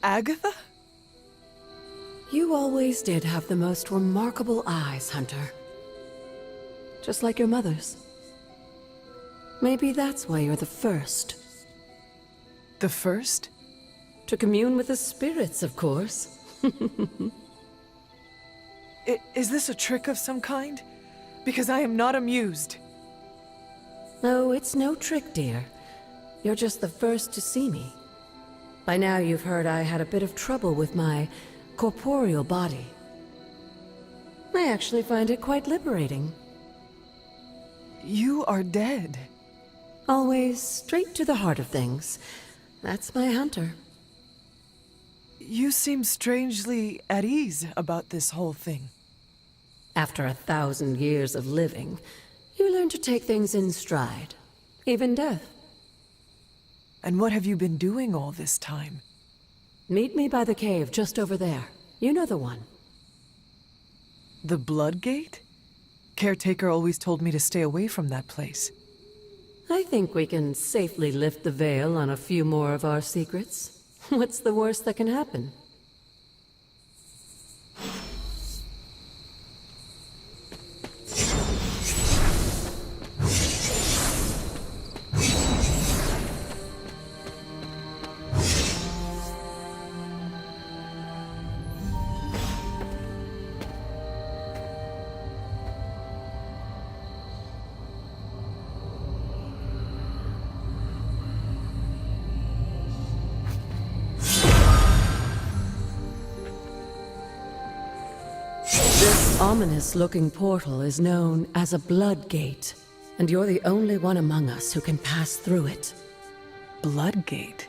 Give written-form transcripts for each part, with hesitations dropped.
Agatha? You always did have the most remarkable eyes, Hunter. Just like your mother's. Maybe that's why you're the first. The first? To commune with the spirits, of course. Is this a trick of some kind? Because I am not amused. No, it's no trick, dear. You're just the first to see me. By now you've heard I had a bit of trouble with my corporeal body. I actually find it quite liberating. You are dead. Always straight to the heart of things. That's my Hunter. You seem strangely at ease about this whole thing. After 1,000 years of living, you learn to take things in stride. Even death. And what have you been doing all this time? Meet me by the cave just over there. You know the one. The Blood Gate? Caretaker always told me to stay away from that place. I think we can safely lift the veil on a few more of our secrets. What's the worst that can happen? This ominous-looking portal is known as a Blood Gate, and you're the only one among us who can pass through it. Blood Gate?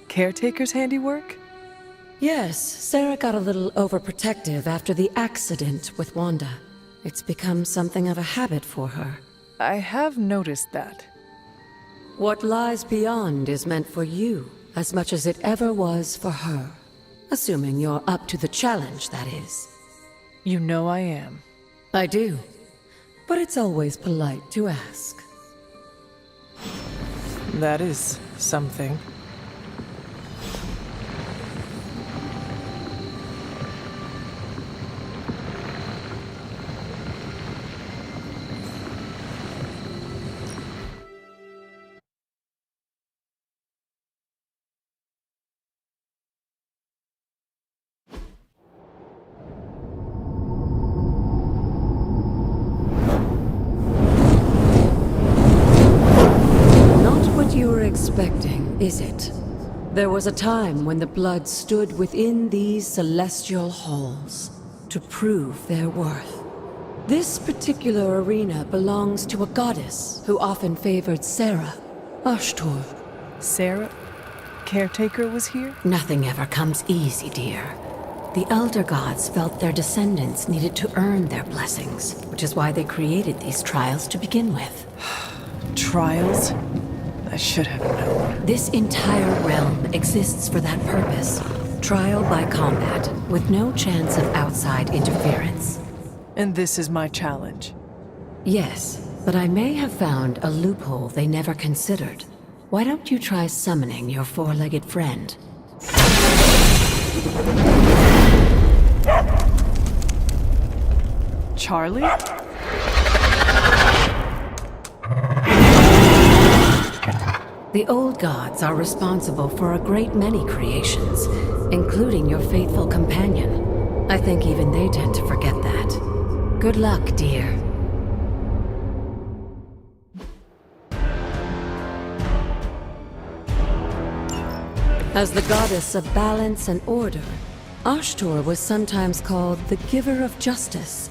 Caretaker's handiwork? Yes, Sarah got a little overprotective after the accident with Wanda. It's become something of a habit for her. I have noticed that. What lies beyond is meant for you, as much as it ever was for her. Assuming you're up to the challenge, that is. You know I am. I do. But it's always polite to ask. That is something. Expecting, is it? There was a time when the blood stood within these celestial halls to prove their worth. This particular arena belongs to a goddess who often favored Sarah, Ashtor. Sarah? Caretaker was here? Nothing ever comes easy, dear. The Elder Gods felt their descendants needed to earn their blessings, which is why they created these trials to begin with. Trials? I should have known. This entire realm exists for that purpose. Trial by combat, with no chance of outside interference. And this is my challenge. Yes, but I may have found a loophole they never considered. Why don't you try summoning your four-legged friend? Charlie? The old gods are responsible for a great many creations, including your faithful companion. I think even they tend to forget that. Good luck, dear. As the goddess of balance and order, Ashtor was sometimes called the giver of justice.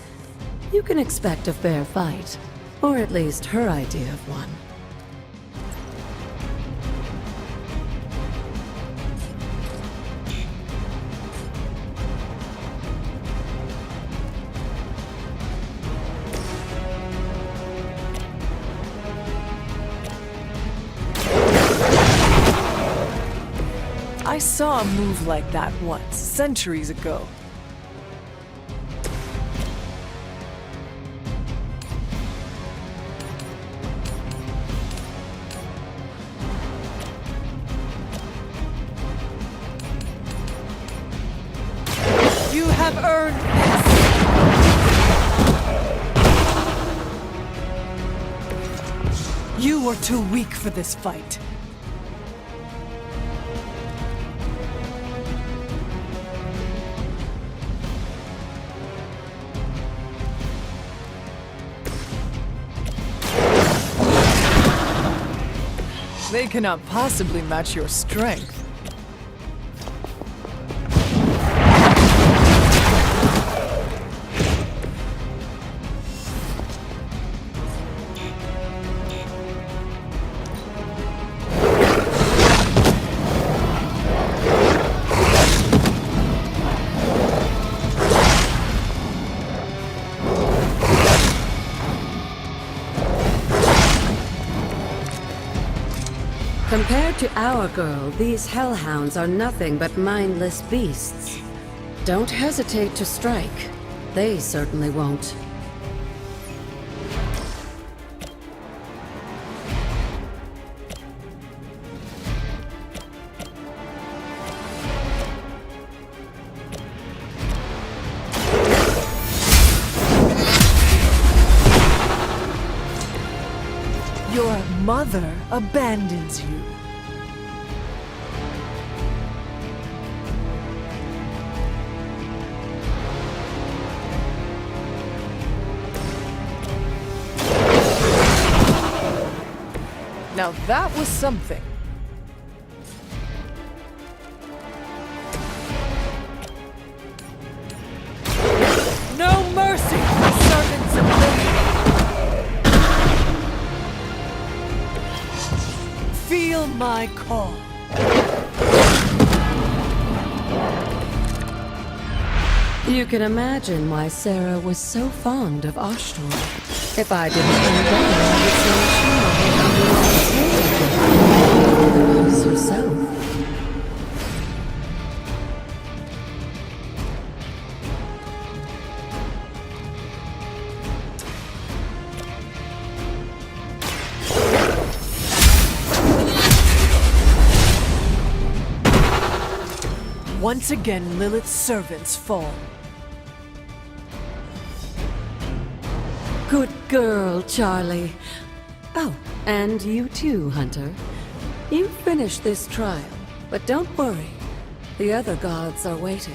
You can expect a fair fight, or at least her idea of one. I saw a move like that once, centuries ago. have earned this! You are too weak for this fight. They cannot possibly match your strength. Compared to our girl, these hellhounds are nothing but mindless beasts. Don't hesitate to strike. They certainly won't. Your mother abandons you. Now that was something. No mercy for servants of Lilith! Feel my call. You can imagine why Sarah was so fond of Ashtor. If I didn't know better, I would say she might have herself. Once again, Lilith's servants fall. Good girl, Charlie. Oh, and you too, Hunter. You finished this trial, but don't worry. The other gods are waiting.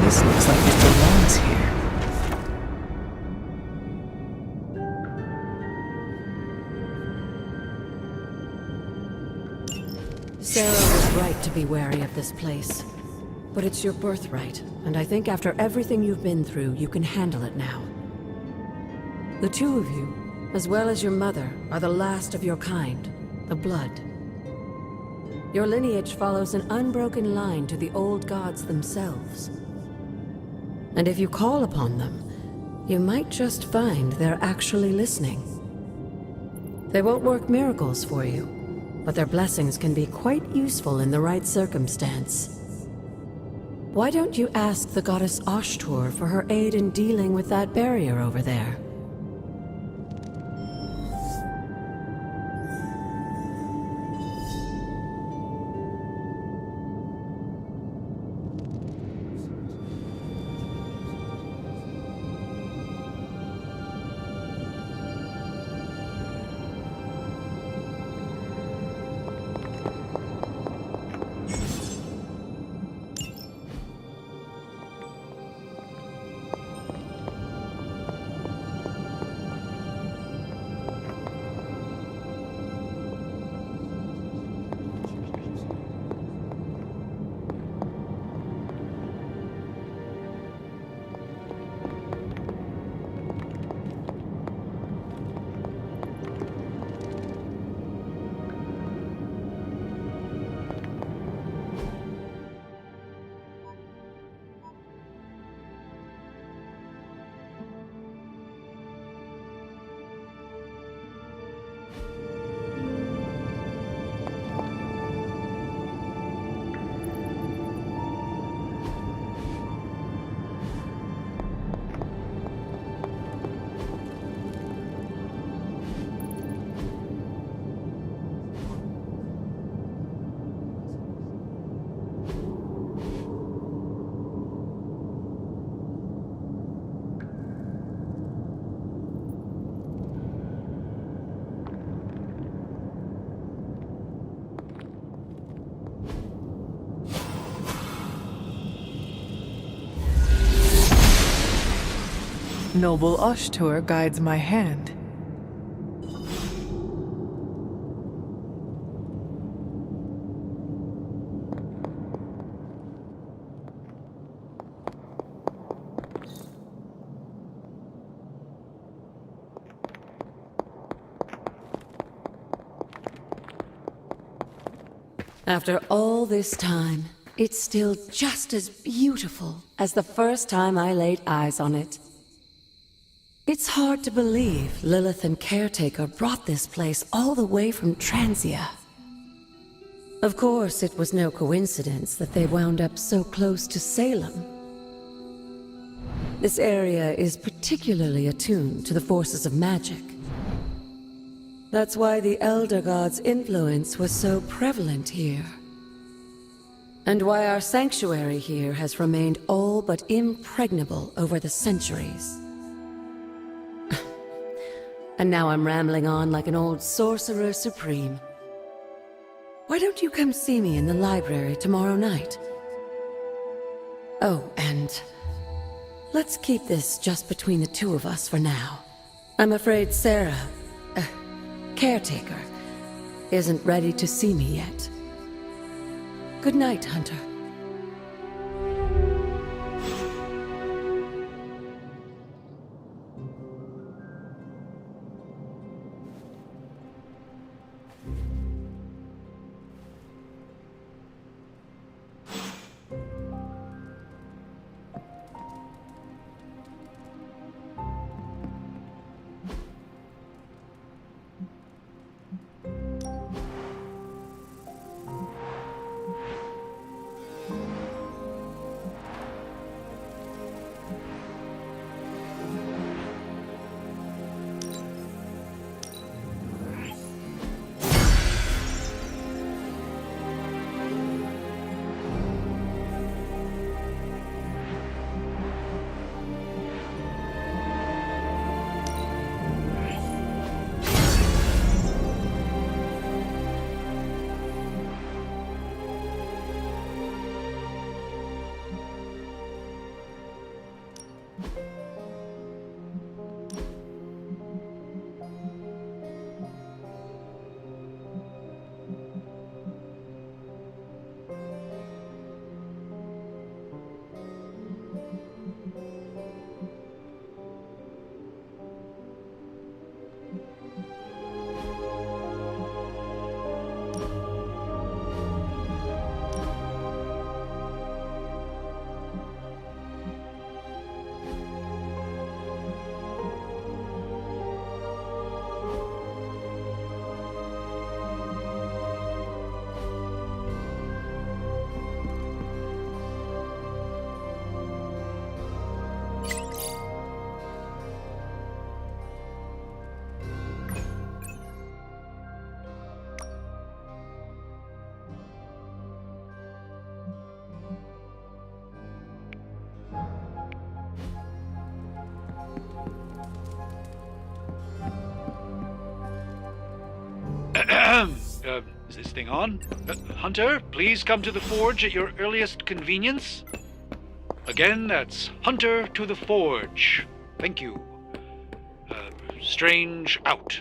This looks like it belongs here. Sarah was right to be wary of this place. But it's your birthright, and I think after everything you've been through, you can handle it now. The two of you, as well as your mother, are the last of your kind, the Blood. Your lineage follows an unbroken line to the old gods themselves. And if you call upon them, you might just find they're actually listening. They won't work miracles for you, but their blessings can be quite useful in the right circumstance. Why don't you ask the goddess Ashtor for her aid in dealing with that barrier over there? Noble Ashtur guides my hand. After all this time, it's still just as beautiful as the first time I laid eyes on it. It's hard to believe Lilith and Caretaker brought this place all the way from Transia. Of course, it was no coincidence that they wound up so close to Salem. This area is particularly attuned to the forces of magic. That's why the Elder God's influence was so prevalent here. And why our sanctuary here has remained all but impregnable over the centuries. And now I'm rambling on like an old sorcerer supreme. Why don't you come see me in the library tomorrow night? Oh, and let's keep this just between the two of us for now. I'm afraid Sarah, Caretaker, isn't ready to see me yet. Good night, Hunter. Is this thing on? Hunter, please come to the forge at your earliest convenience. Again, that's Hunter to the forge. Thank you. Strange out.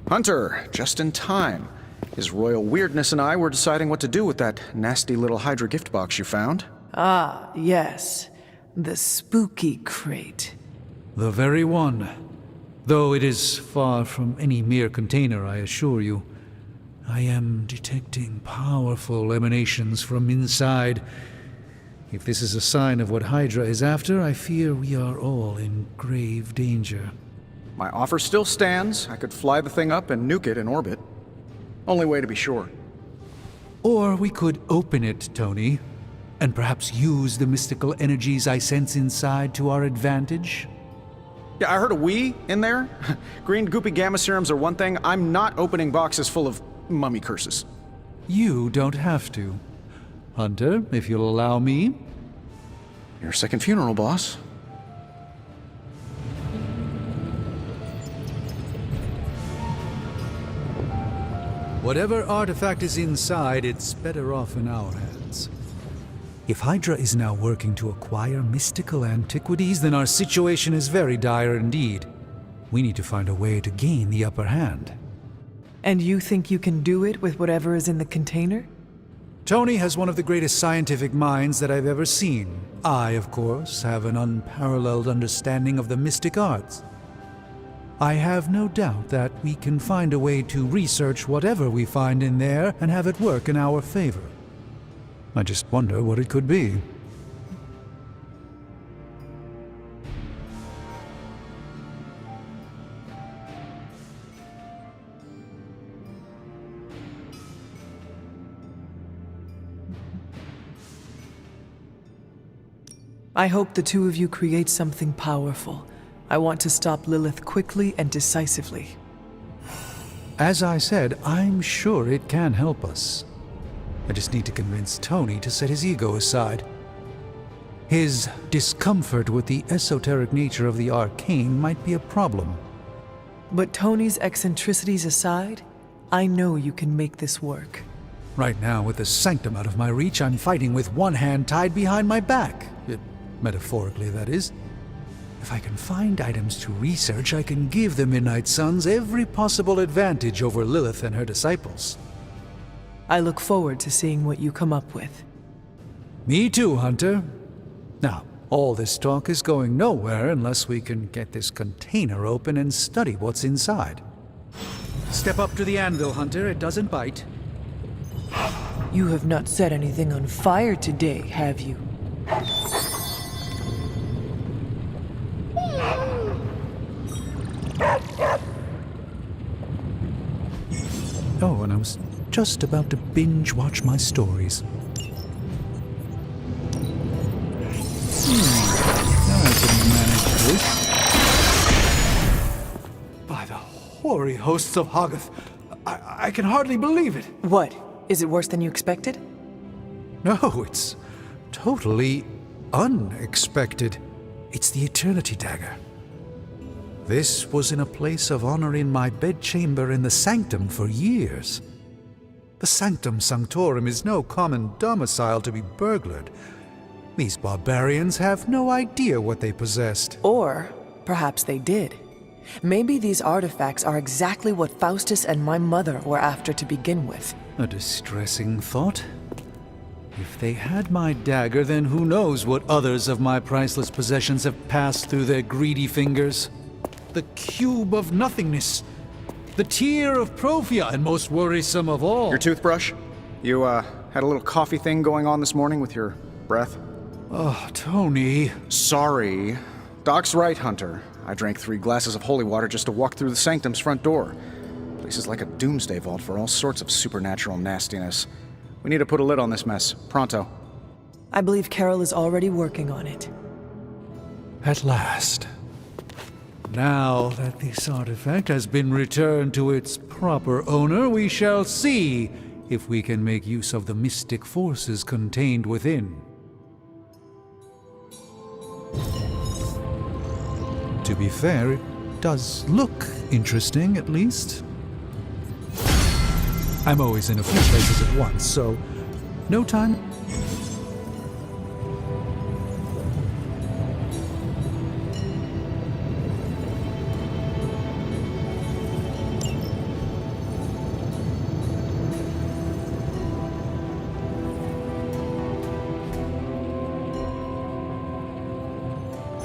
Hunter, just in time. His royal weirdness and I were deciding what to do with that nasty little Hydra gift box you found. Ah, yes. The spooky crate. The very one. Though it is far from any mere container, I assure you. I am detecting powerful emanations from inside. If this is a sign of what Hydra is after, I fear we are all in grave danger. My offer still stands. I could fly the thing up and nuke it in orbit. Only way to be sure. Or we could open it, Tony, and perhaps use the mystical energies I sense inside to our advantage. Yeah, I heard a "we" in there. Green goopy gamma serums are one thing. I'm not opening boxes full of mummy curses. You don't have to. Hunter, if you'll allow me. Your second funeral, boss. Whatever artifact is inside, it's better off in our hands. If Hydra is now working to acquire mystical antiquities, then our situation is very dire indeed. We need to find a way to gain the upper hand. And you think you can do it with whatever is in the container? Tony has one of the greatest scientific minds that I've ever seen. I, of course, have an unparalleled understanding of the mystic arts. I have no doubt that we can find a way to research whatever we find in there and have it work in our favor. I just wonder what it could be. I hope the two of you create something powerful. I want to stop Lilith quickly and decisively. As I said, I'm sure it can help us. I just need to convince Tony to set his ego aside. His discomfort with the esoteric nature of the arcane might be a problem. But Tony's eccentricities aside, I know you can make this work. Right now, with the sanctum out of my reach, I'm fighting with one hand tied behind my back. Metaphorically, that is. If I can find items to research, I can give the Midnight Suns every possible advantage over Lilith and her disciples. I look forward to seeing what you come up with. Me too, Hunter. Now, all this talk is going nowhere unless we can get this container open and study what's inside. Step up to the anvil, Hunter. It doesn't bite. You have not set anything on fire today, have you? Oh, and I was just about to binge-watch my stories. I can manage this. By the hoary hosts of Hoggoth, I can hardly believe it. What? Is it worse than you expected? No, it's totally unexpected. It's the Eternity Dagger. This was in a place of honor in my bedchamber in the Sanctum for years. The Sanctum Sanctorum is no common domicile to be burglared. These barbarians have no idea what they possessed. Or perhaps they did. Maybe these artifacts are exactly what Faustus and my mother were after to begin with. A distressing thought. If they had my dagger, then who knows what others of my priceless possessions have passed through their greedy fingers. The cube of nothingness. The tear of Profia, and most worrisome of all. Your toothbrush? You, had a little coffee thing going on this morning with your breath? Oh, Tony. Sorry. Doc's right, Hunter. I drank 3 glasses of holy water just to walk through the Sanctum's front door. Place is like a doomsday vault for all sorts of supernatural nastiness. We need to put a lid on this mess. Pronto. I believe Carol is already working on it. At last. Now that this artifact has been returned to its proper owner, we shall see if we can make use of the mystic forces contained within. To be fair, it does look interesting, at least. I'm always in a few places at once, so no time.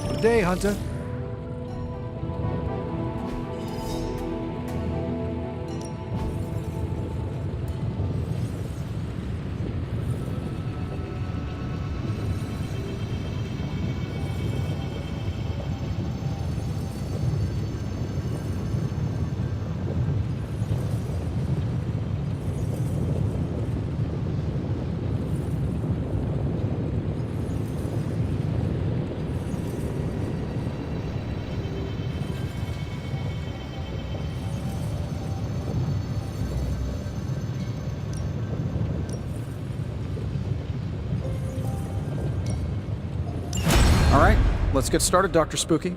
Good day, Hunter. All right, let's get started, Dr. Spooky.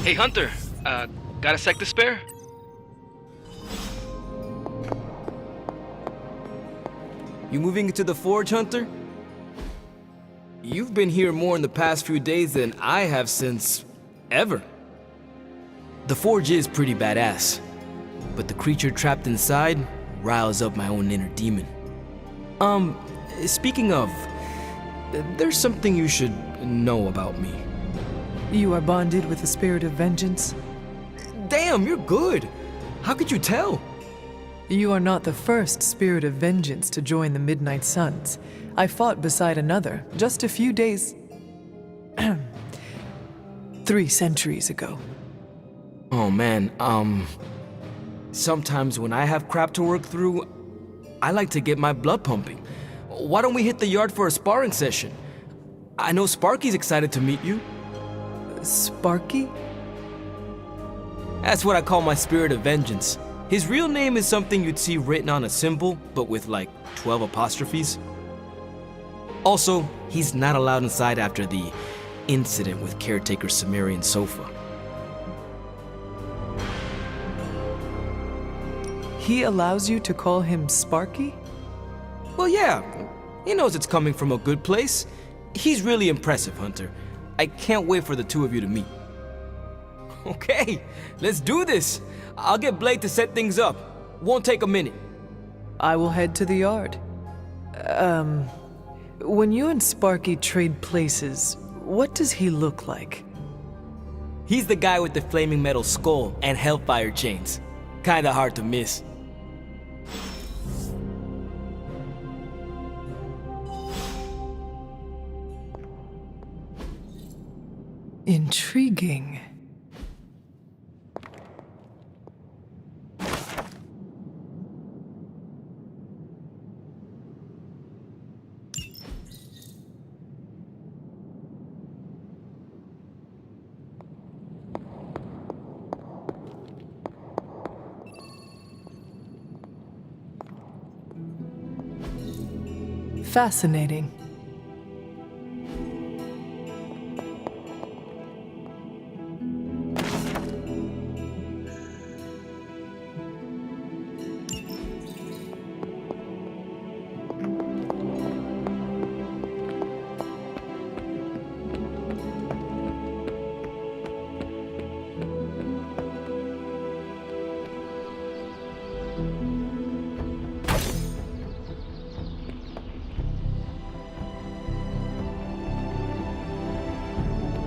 Hey Hunter, got a sec to spare? You moving into the Forge, Hunter? You've been here more in the past few days than I have since... ever. The Forge is pretty badass, but the creature trapped inside riles up my own inner demon. Speaking of, there's something you should know about me. You are bonded with the spirit of vengeance? Damn, you're good. How could you tell? You are not the first spirit of vengeance to join the Midnight Suns. I fought beside another just a few days... 3 centuries ago. Oh man, sometimes when I have crap to work through, I like to get my blood pumping. Why don't we hit the yard for a sparring session? I know Sparky's excited to meet you. Sparky? That's what I call my spirit of vengeance. His real name is something you'd see written on a symbol, but with like 12 apostrophes. Also, he's not allowed inside after the incident with caretaker Sumerian Sofa. He allows you to call him Sparky? Well, yeah, he knows it's coming from a good place. He's really impressive, Hunter. I can't wait for the two of you to meet. Okay, let's do this. I'll get Blake to set things up. Won't take a minute. I will head to the yard. When you and Sparky trade places, what does he look like? He's the guy with the flaming metal skull and hellfire chains. Kinda hard to miss. Intriguing. Fascinating.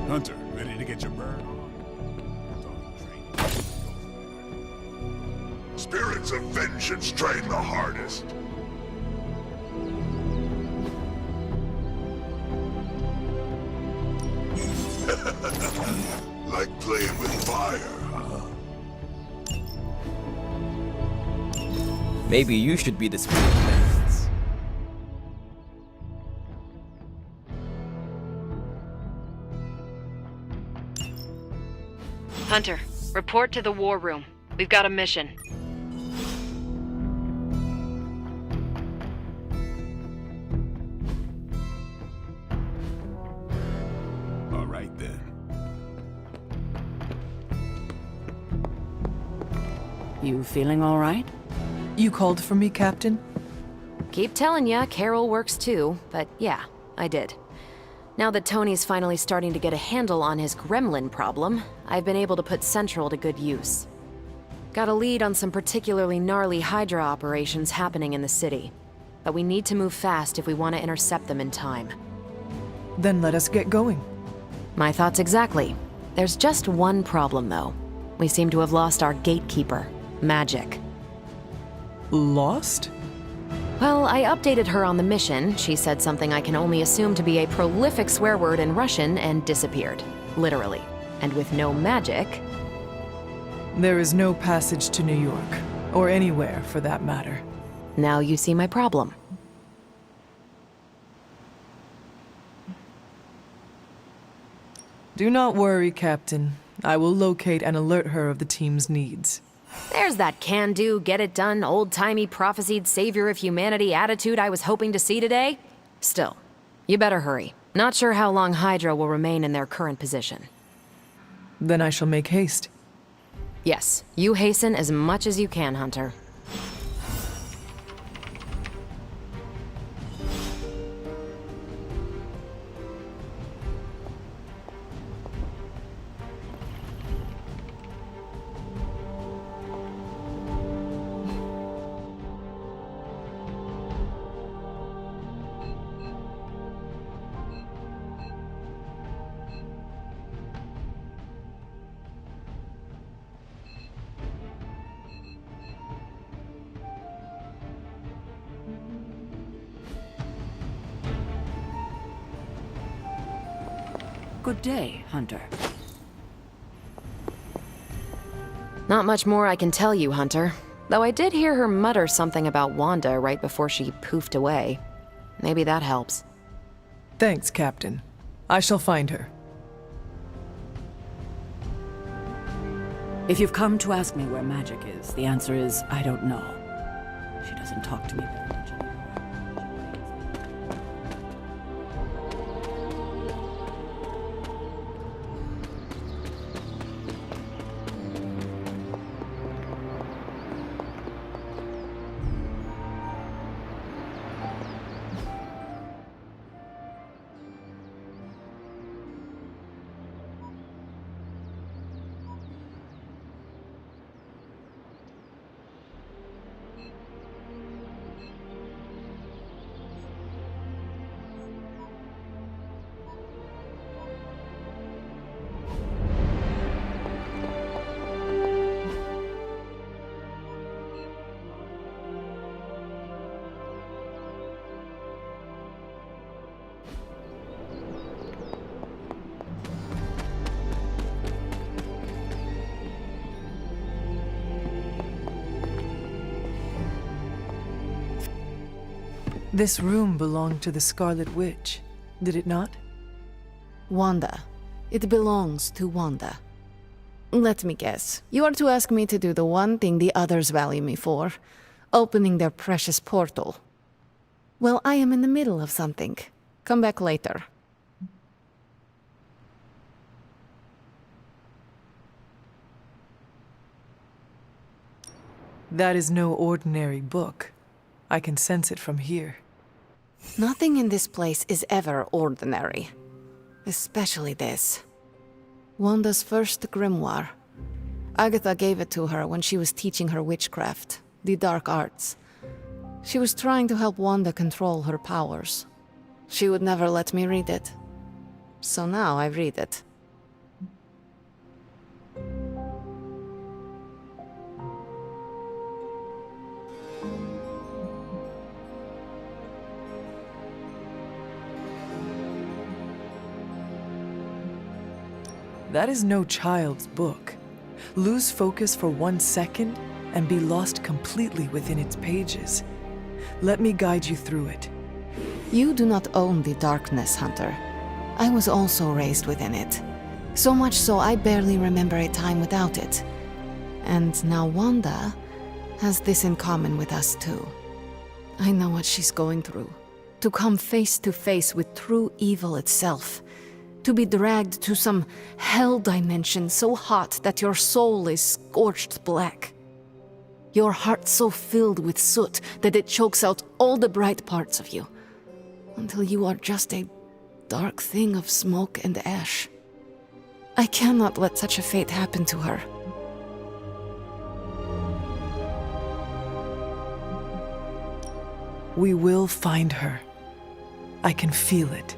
Hunter, ready to get your burn on? Spirits of vengeance train the hardest. Like playing with fire, huh? Maybe you should be the spirit of vengeance. Hunter, report to the war room. We've got a mission. All right then. You feeling all right? You called for me, Captain? Keep telling ya, Carol works too, but yeah, I did. Now that Tony's finally starting to get a handle on his gremlin problem, I've been able to put Central to good use. Got a lead on some particularly gnarly Hydra operations happening in the city, but we need to move fast if we want to intercept them in time. Then let us get going. My thoughts exactly. There's just one problem, though. We seem to have lost our gatekeeper, Magic. Lost? Well, I updated her on the mission. She said something I can only assume to be a prolific swear word in Russian and disappeared. Literally. And with no magic... There is no passage to New York, or anywhere for that matter. Now you see my problem. Do not worry, Captain. I will locate and alert her of the team's needs. There's that can-do, get-it-done, old-timey prophesied savior of humanity attitude I was hoping to see today. Still, you better hurry. Not sure how long Hydra will remain in their current position. Then I shall make haste. Yes, you hasten as much as you can, Hunter. Good day, Hunter. Not much more I can tell you, Hunter. Though I did hear her mutter something about Wanda right before she poofed away. Maybe that helps. Thanks, Captain. I shall find her. If you've come to ask me where magic is, the answer is I don't know. She doesn't talk to me very much anymore. This room belonged to the Scarlet Witch, did it not? Wanda. It belongs to Wanda. Let me guess. You are to ask me to do the one thing the others value me for. Opening their precious portal. Well, I am in the middle of something. Come back later. That is no ordinary book. I can sense it from here. Nothing in this place is ever ordinary. Especially this. Wanda's first grimoire. Agatha gave it to her when she was teaching her witchcraft, the dark arts. She was trying to help Wanda control her powers. She would never let me read it. So now I read it. That is no child's book. Lose focus for 1 second and be lost completely within its pages. Let me guide you through it. You do not own the darkness, Hunter. I was also raised within it. So much so I barely remember a time without it. And now Wanda has this in common with us too. I know what she's going through. To come face to face with true evil itself. To be dragged to some hell dimension so hot that your soul is scorched black. Your heart so filled with soot that it chokes out all the bright parts of you. Until you are just a dark thing of smoke and ash. I cannot let such a fate happen to her. We will find her. I can feel it.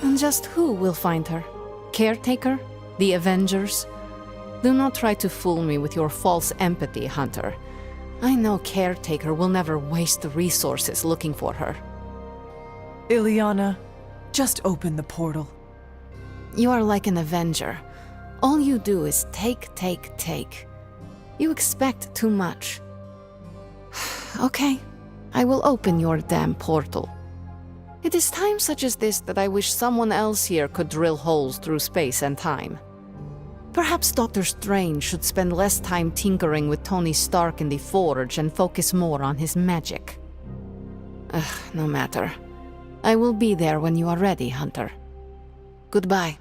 And just who will find her? Caretaker? The Avengers? Do not try to fool me with your false empathy, Hunter. I know Caretaker will never waste the resources looking for her. Ilyana, just open the portal. You are like an Avenger. All you do is take, take, take. You expect too much. Okay, I will open your damn portal. It is times such as this that I wish someone else here could drill holes through space and time. Perhaps Doctor Strange should spend less time tinkering with Tony Stark in the Forge and focus more on his magic. No matter. I will be there when you are ready, Hunter. Goodbye.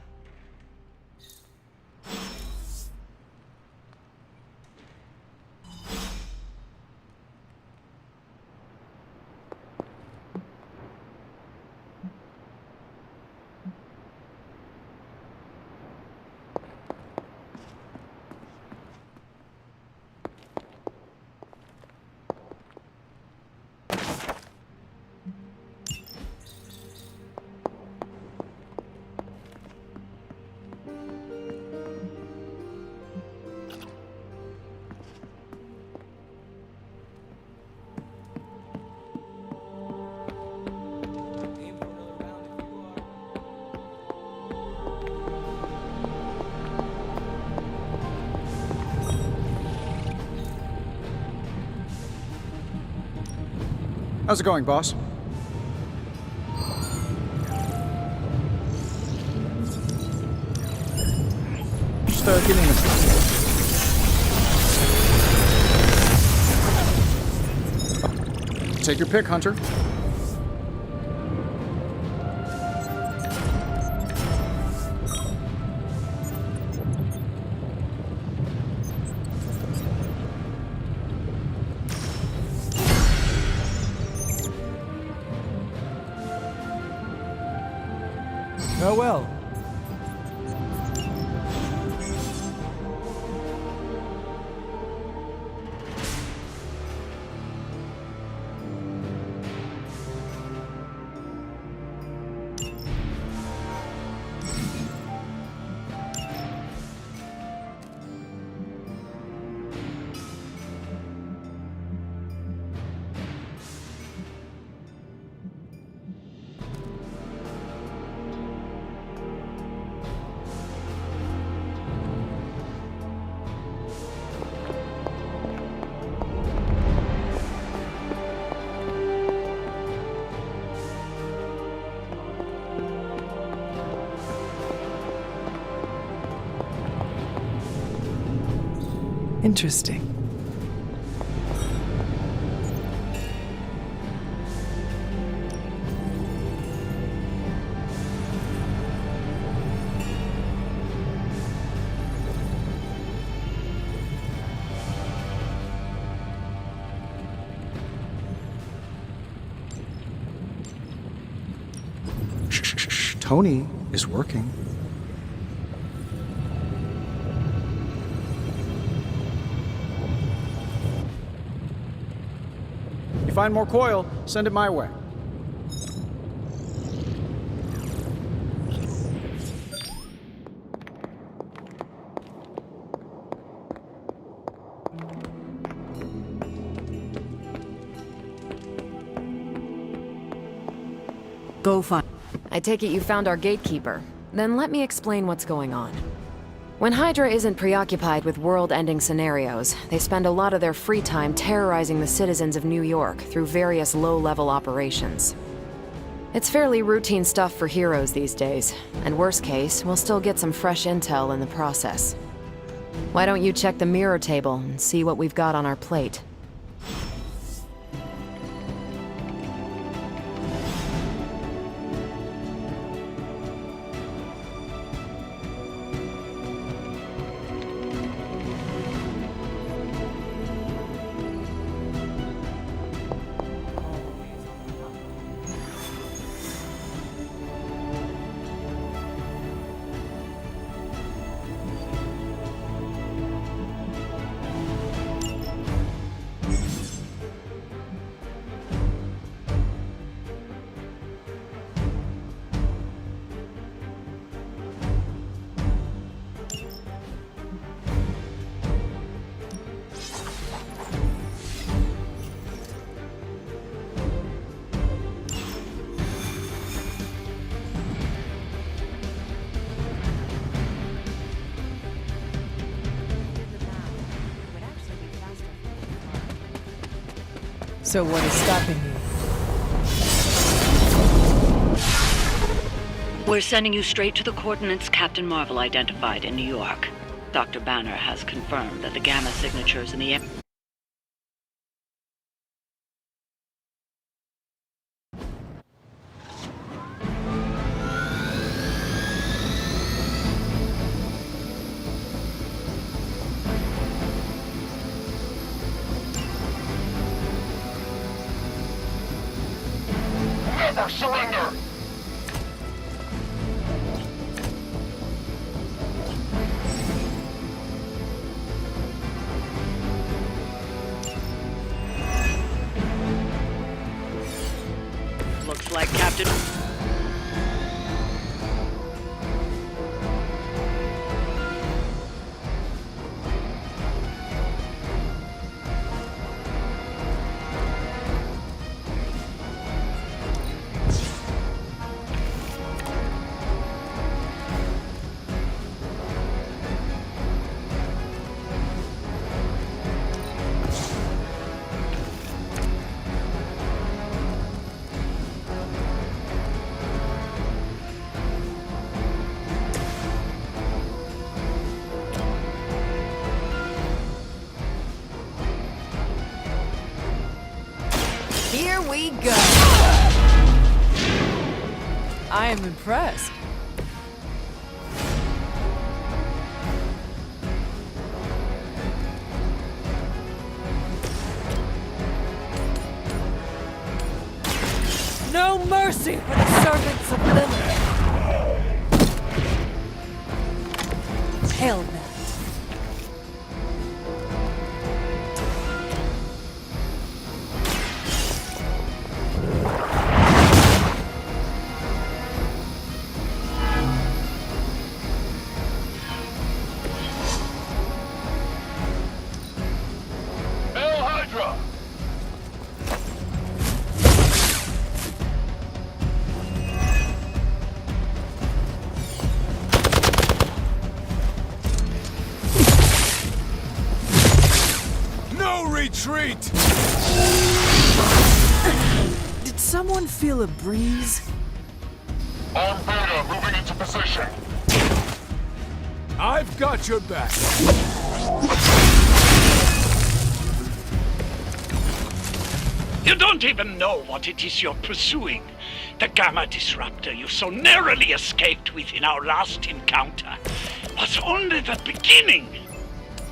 How's it going, boss? Just give me a minute. Take your pick, Hunter. Farewell. Interesting. Shh. Tony is working. You find more coil, send it my way. Go find. I take it you found our gatekeeper. Then let me explain what's going on. When Hydra isn't preoccupied with world-ending scenarios, they spend a lot of their free time terrorizing the citizens of New York through various low-level operations. It's fairly routine stuff for heroes these days, and worst case, we'll still get some fresh intel in the process. Why don't you check the mirror table and see what we've got on our plate? So what is stopping you? We're sending you straight to the coordinates Captain Marvel identified in New York. Dr. Banner has confirmed that the gamma signatures in the... Surrender! Looks like Captain... we go! I am impressed. No mercy for the servants of Lilith! Hell no. Retreat! Did someone feel a breeze? On Beta, moving into position. I've got your back. You don't even know what it is you're pursuing. The Gamma Disruptor you so narrowly escaped with in our last encounter was only the beginning.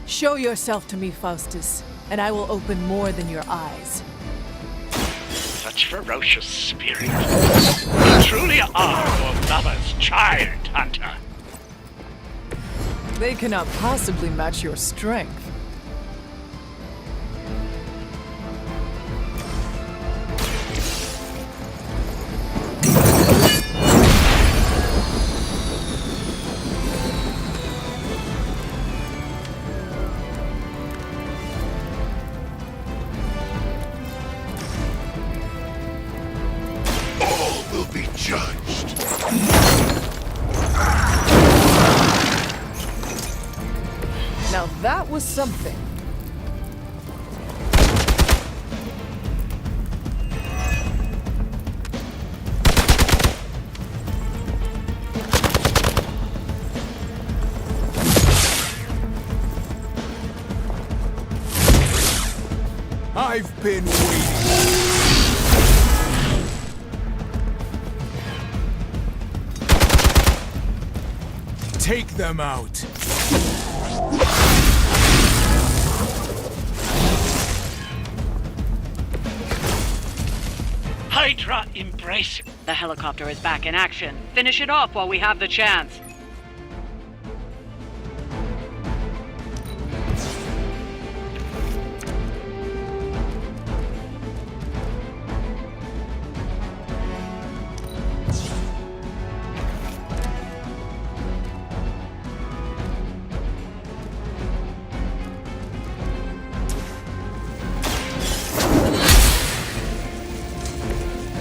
Show yourself to me, Faustus, and I will open more than your eyes. Such ferocious spirit. You truly are your mother's child, Hunter. They cannot possibly match your strength. Now that was something. I've been waiting. Take them out. Hydra, embrace it. The helicopter is back in action. Finish it off while we have the chance.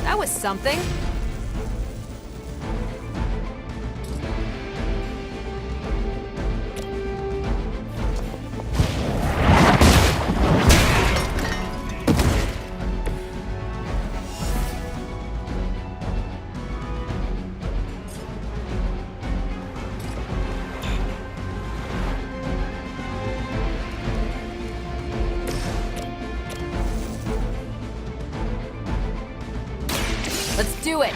That was something. Let's do it!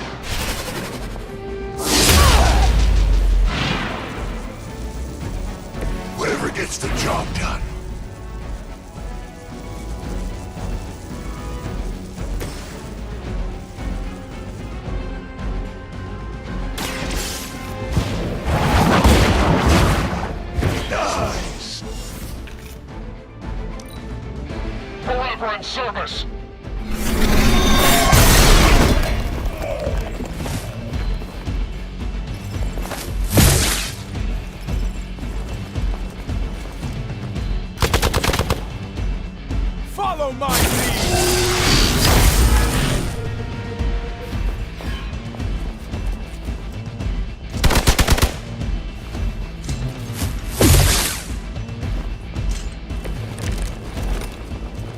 Whatever gets the job done. Nice! Forever in service! Follow my lead!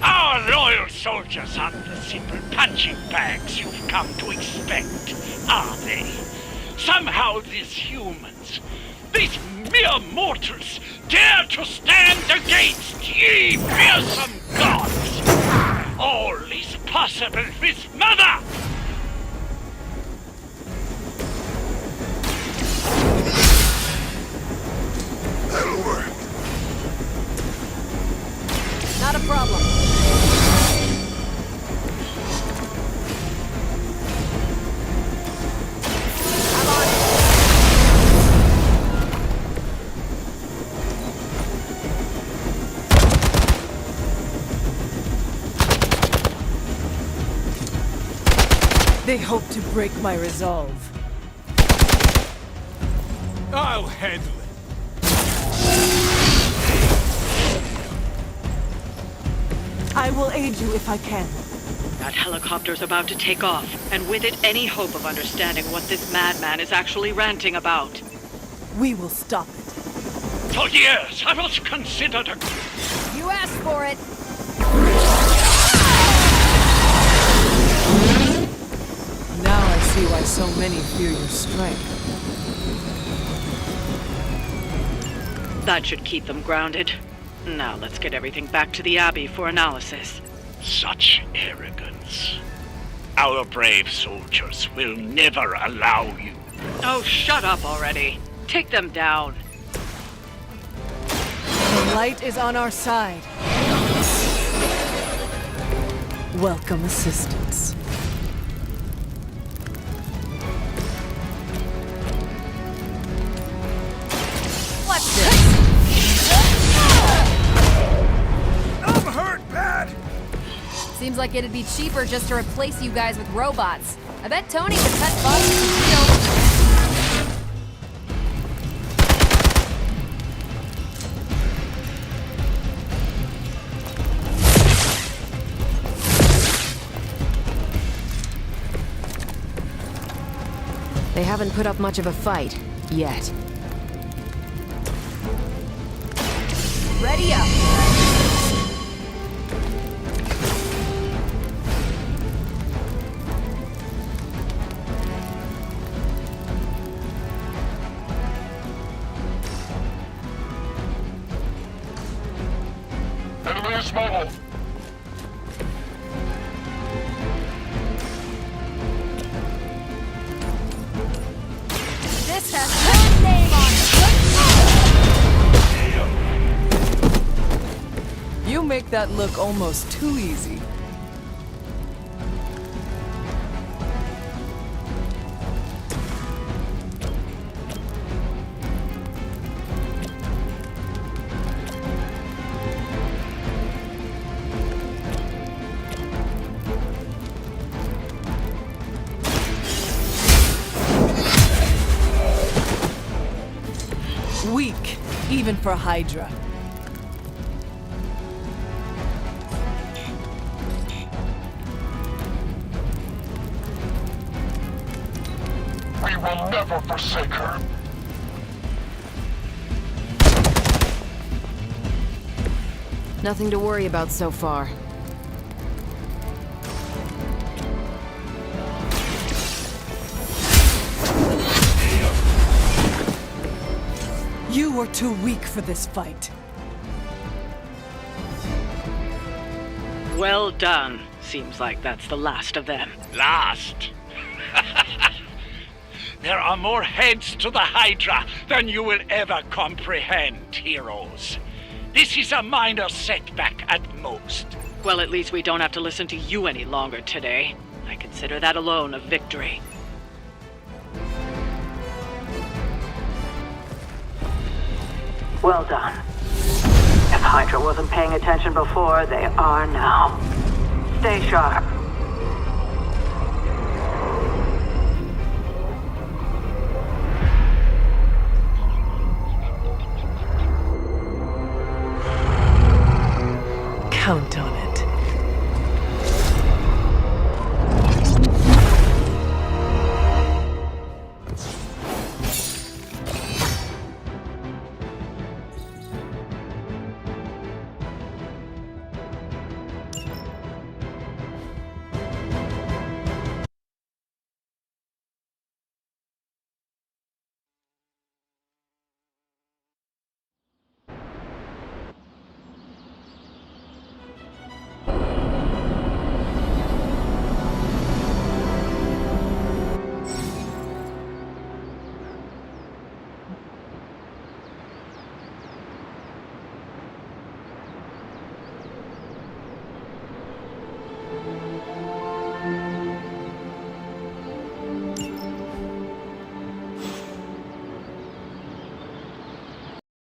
Our loyal soldiers aren't the simple punching bags you've come to expect, are they? Somehow these humans, these mere mortals, dare to stand against ye fearsome gods! All is possible with Mother! That'll work. Not a problem. I'm on it. They hope to break my resolve. I'll handle it. I will aid you if I can. That helicopter's about to take off, and with it any hope of understanding what this madman is actually ranting about. We will stop it. For years, I was considered a... You asked for it. Now I see why so many fear your strength. That should keep them grounded. Now let's get everything back to the Abbey for analysis. Such arrogance. Our brave soldiers will never allow you. Oh, shut up already. Take them down. The light is on our side. Welcome assistance. What's this? I'm hurt bad. Seems like it'd be cheaper just to replace you guys with robots. I bet Tony could cut costs with the deal. They haven't put up much of a fight, yet. Ready up! Enemy is mobile. This has one name on it! You make that look almost too easy. Weak, even for Hydra. We will never forsake her. Nothing to worry about so far. You were too weak for this fight. Well done. Seems like that's the last of them. Last? There are more heads to the Hydra than you will ever comprehend, heroes. This is a minor setback at most. Well, at least we don't have to listen to you any longer today. I consider that alone a victory. Well done. If Hydra wasn't paying attention before, they are now. Stay sharp.